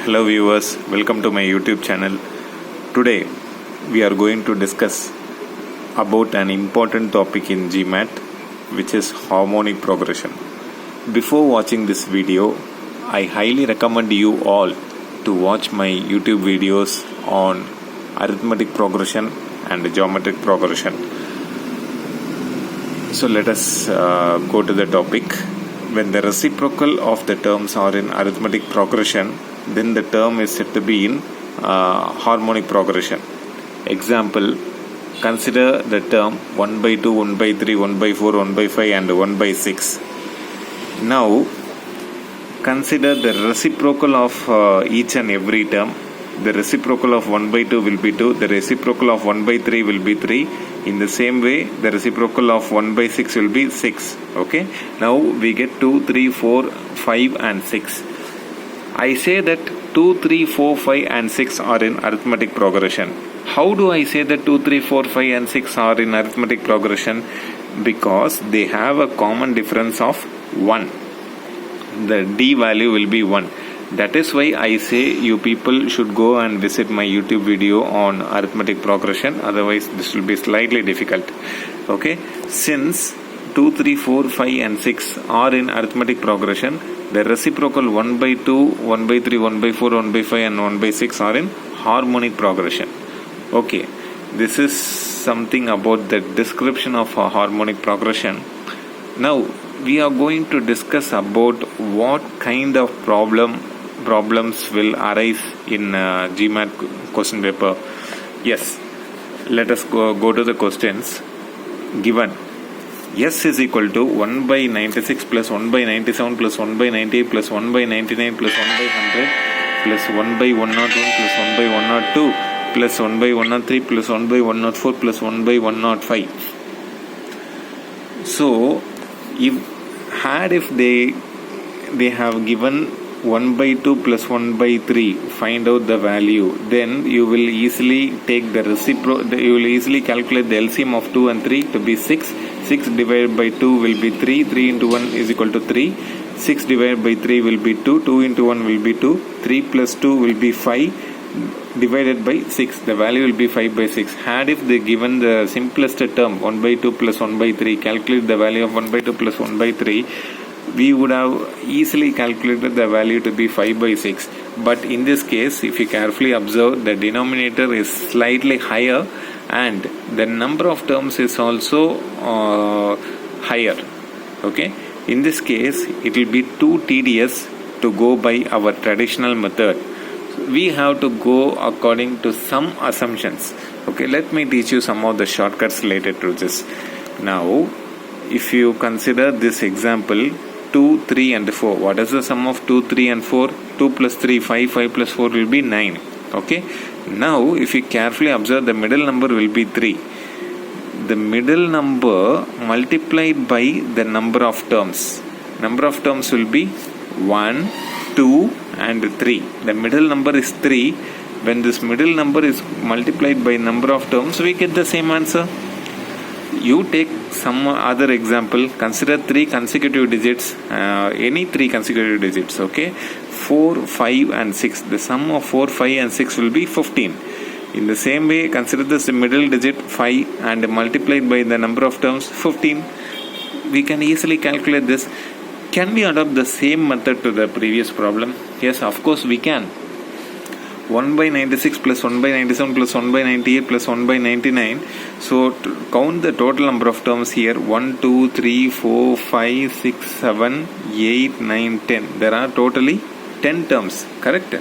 Hello viewers, welcome to my YouTube channel. Today we are going to discuss about an important topic in GMAT, which is harmonic progression. Before watching this video, I highly recommend you all to watch my YouTube videos on arithmetic progression and geometric progression. So let us go to the topic. When the reciprocal of the terms are in arithmetic progression, then the term is said to be in harmonic progression. Example, consider the term 1 by 2, 1 by 3, 1 by 4, 1 by 5 and 1 by 6. Now, consider the reciprocal of each and every term. The reciprocal of 1 by 2 will be 2. The reciprocal of 1 by 3 will be 3. In the same way, the reciprocal of 1 by 6 will be 6. Okay. Now, we get 2, 3, 4, 5 and 6. I say that 2, 3, 4, 5 and 6 are in arithmetic progression. How do I say that 2, 3, 4, 5 and 6 are in arithmetic progression? Because they have a common difference of 1. The D value will be 1. That is why I say you people should go and visit my YouTube video on arithmetic progression. Otherwise, this will be slightly difficult. Okay. Since 2, 3, 4, 5 and 6 are in arithmetic progression, the reciprocal 1 by 2, 1 by 3, 1 by 4, 1 by 5 and 1 by 6 are in harmonic progression. Okay. This is something about the description of a harmonic progression. Now, we are going to discuss about what kind of problems will arise in GMAT question paper. Yes, let us go to the questions. Given S is equal to 1 by 96 plus 1 by 97 plus 1 by 98 plus 1 by 99 plus 1 by 100 plus 1 by 101 plus 1 by 102 plus 1 by 103 plus 1 by 104 plus 1 by 105. So, if they have given 1 by 2 plus 1 by 3, find out the value, then you will easily take the you will easily calculate the LCM of 2 and 3 to be 6. 6 divided by 2 will be 3. 3 into 1 is equal to 3. 6 divided by 3 will be 2. 2 into 1 will be 2. 3 plus 2 will be 5 divided by 6. The value will be 5 by 6. Had if they given the simplest term 1 by 2 plus 1 by 3, calculate the value of 1 by 2 plus 1 by 3, we would have easily calculated the value to be 5 by 6. But in this case, if you carefully observe, the denominator is slightly higher and the number of terms is also higher. Okay. In this case, it will be too tedious to go by our traditional method. We have to go according to some assumptions. Okay. Let me teach you some of the shortcuts related to this. Now, if you consider this example, 2, 3 and 4. What is the sum of 2, 3 and 4? 2 plus 3, 5. 5 plus 4 will be 9. Okay. Now, if you carefully observe, the middle number will be 3. The middle number multiplied by the number of terms. Number of terms will be 1, 2 and 3. The middle number is 3. When this middle number is multiplied by number of terms, we get the same answer. You take some other example, consider 3 consecutive digits, any 3 consecutive digits, okay? 4, 5 and 6. The sum of 4, 5 and 6 will be 15. In the same way, consider this middle digit 5 and multiplied by the number of terms 15. We can easily calculate this. Can we adopt the same method to the previous problem? Yes, of course we can. 1 by 96 plus 1 by 97 plus 1 by 98 plus 1 by 99. So, count the total number of terms here. 1, 2, 3, 4, 5, 6, 7, 8, 9, 10. There are totally 10 terms. Correct?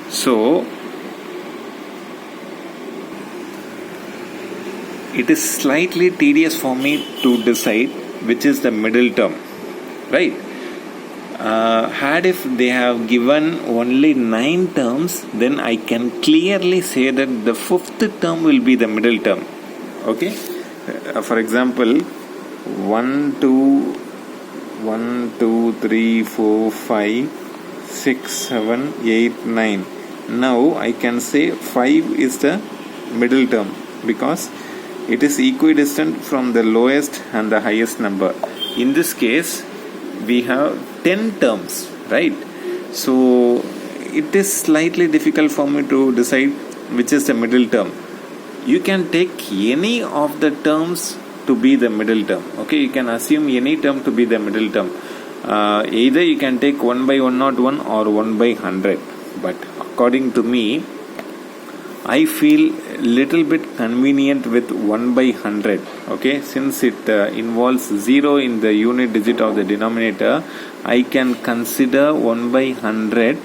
So, it is slightly tedious for me to decide which is the middle term. Right? Had if they have given only 9 terms, then I can clearly say that the 5th term will be the middle term. Okay. For example, 1, 2, 3, 4, 5, 6, 7, 8, 9. Now I can say 5 is the middle term because it is equidistant from the lowest and the highest number. In this case, we have 10 terms, right? So it is slightly difficult for me to decide which is the middle term. You can take any of the terms to be the middle term. Okay, you can assume any term to be the middle term. Either you can take 1 by 101 or 1 by 100. But according to me, I feel little bit convenient with 1 by 100. Okay, since it involves 0 in the unit digit of the denominator, I can consider 1 by 100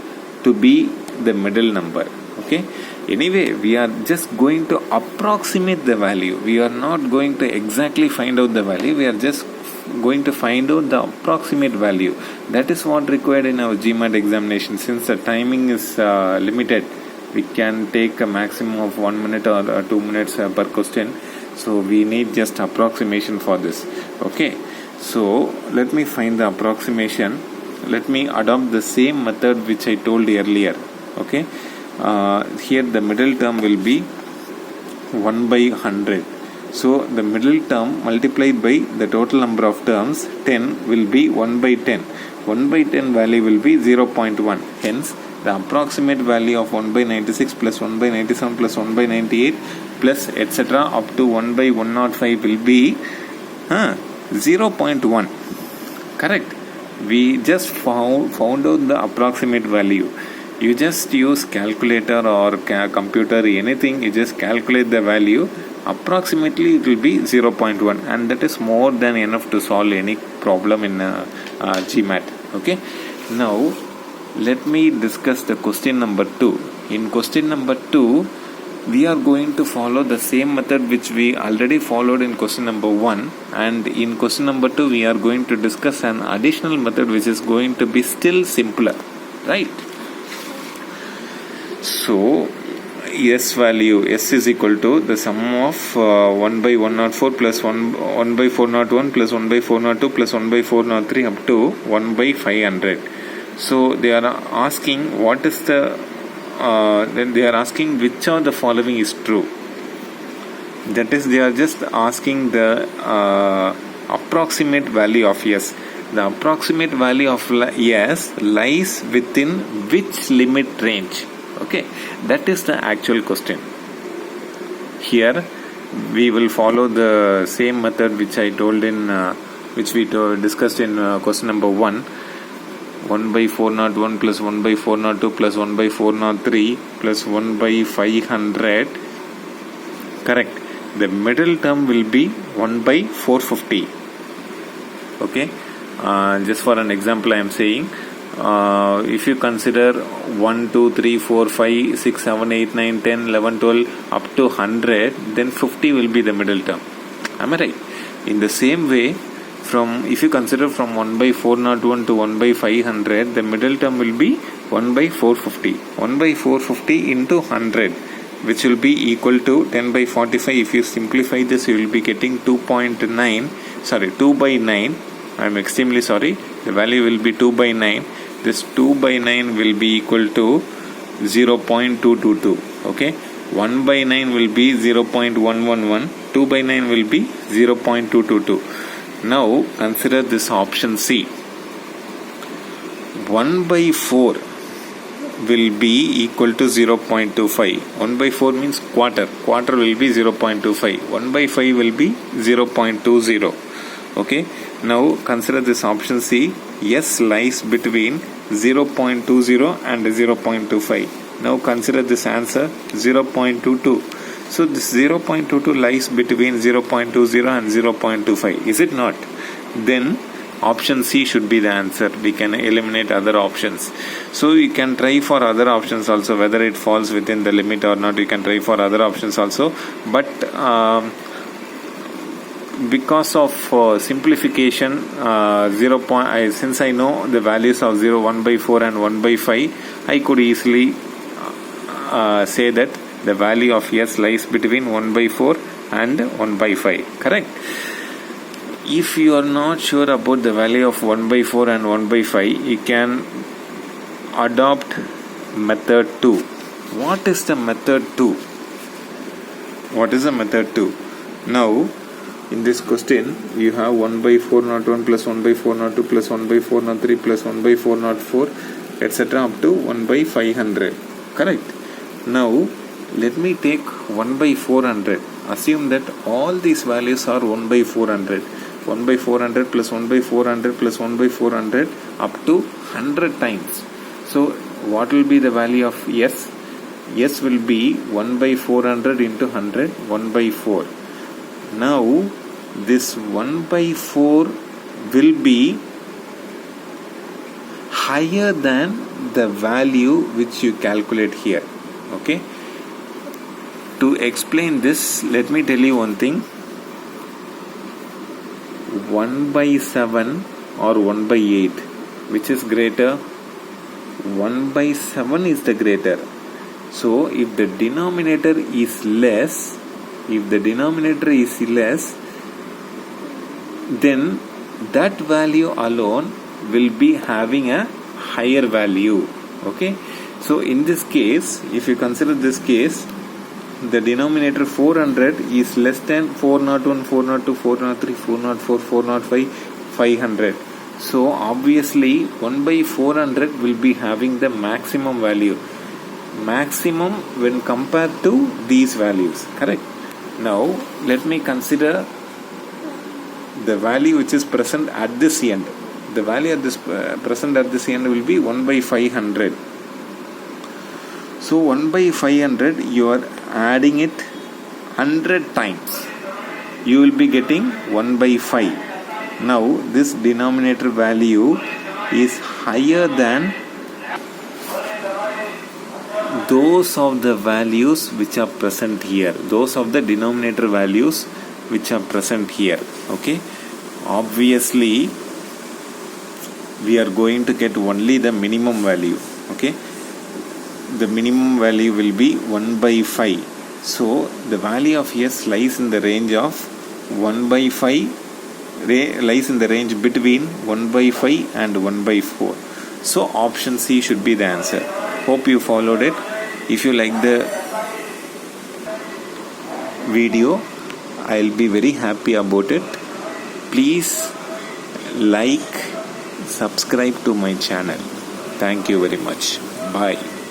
to be the middle number. Okay, anyway, we are just going to approximate the value. We are not going to exactly find out the value. We are just going to find out the approximate value. That is what required in our GMAT examination. Since the timing is limited, we can take a maximum of 1 minute or 2 minutes per question. So we need just approximation for this. Okay, so let me find the approximation. Let me adopt the same method which I told earlier. Okay, here the middle term will be 1 by 100. So the middle term multiplied by the total number of terms 10 will be 1 by 10. 1 by 10 value will be 0.1. Hence the approximate value of 1 by 96 plus 1 by 97 plus 1 by 98 plus etc. up to 1 by 105 will be 0.1. Correct. We just found out the approximate value. You just use calculator or computer, anything, you just calculate the value. Approximately it will be 0.1, and that is more than enough to solve any problem in GMAT. Okay. Now let me discuss the question number 2. In question number 2, we are going to follow the same method which we already followed in question number 1, and in question number 2 we are going to discuss an additional method which is going to be still simpler, right? So S value, S is equal to the sum of 1 by 104 plus 1 by 401 plus 1 by 402 plus 1 by 403 up to 1 by 500. So they are asking what is the then they are asking which of the following is true. That is, they are just asking the approximate value of S. The approximate value of S lies within which limit range? Okay, that is the actual question. Here we will follow the same method which I told in which we discussed in question number 1. 1 by 401 plus 1 by 402 plus 1 by 403 plus 1 by 500. Correct. The middle term will be 1 by 450. Okay. Just for an example I am saying, if you consider 1, 2, 3, 4, 5, 6, 7, 8, 9, 10, 11, 12 up to 100, then 50 will be the middle term. Am I right? In the same way, if you consider from 1 by 401 to 1 by 500, the middle term will be 1 by 450. 1 by 450 into 100, which will be equal to 10 by 45. If you simplify this, you will be getting 2 by 9. I am extremely sorry. The value will be 2 by 9. This 2 by 9 will be equal to 0.222. Okay. 1 by 9 will be 0.111. 2 by 9 will be 0.222. Now consider this option C. 1 by 4 will be equal to 0.25. 1 by 4 means quarter. Quarter will be 0.25. 1 by 5 will be 0.20. Okay. Now consider this option C. S lies between 0.20 and 0.25. Now consider this answer 0.22. So this 0.22 lies between 0.20 and 0.25. Is it not? Then option C should be the answer. We can eliminate other options. So you can try for other options also, whether it falls within the limit or not. You can try for other options also. But because of simplification, since I know the values of 0, 1 by 4 and 1 by 5, I could easily say that the value of S lies between 1 by 4 and 1 by 5. Correct? If you are not sure about the value of 1 by 4 and 1 by 5, you can adopt method 2. What is the method 2? What is the method 2? Now, in this question, you have 1 by 401 plus 1 by 402 plus 1 by 403 plus 1 by 404 etc. up to 1 by 500. Correct. Now let me take 1 by 400. Assume that all these values are 1 by 400. 1 by 400 plus 1 by 400 plus 1 by 400 up to 100 times. So what will be the value of S? S will be 1 by 400 into 100, 1 by 4. Now this 1 by 4 will be higher than the value which you calculate here. Okay. To explain this, let me tell you one thing. 1 by 7 or 1 by 8, which is greater? 1 by 7 is the greater. So if the denominator is less, then that value alone will be having a higher value. Okay. So in this case, if you consider this case, the denominator 400 is less than 401, 402, 403, 404, 405, 500. So obviously 1 by 400 will be having the maximum value. Maximum when compared to these values. Correct. Now let me consider the value which is present at this end. The value at this present at this end will be 1 by 500. So 1 by 500 you are adding it 100 times. You will be getting 1 by 5. Now this denominator value is higher than those of the values which are present here. Those of the denominator values which are present here. Okay. Obviously we are going to get only the minimum value. Okay. The minimum value will be 1 by 5. So the value of S lies in the range of 1 by 5, lies in the range between 1 by 5 and 1 by 4. So option C should be the answer. Hope you followed it. If you like the video, I'll be very happy about it. Please like, subscribe to my channel. Thank you very much. Bye.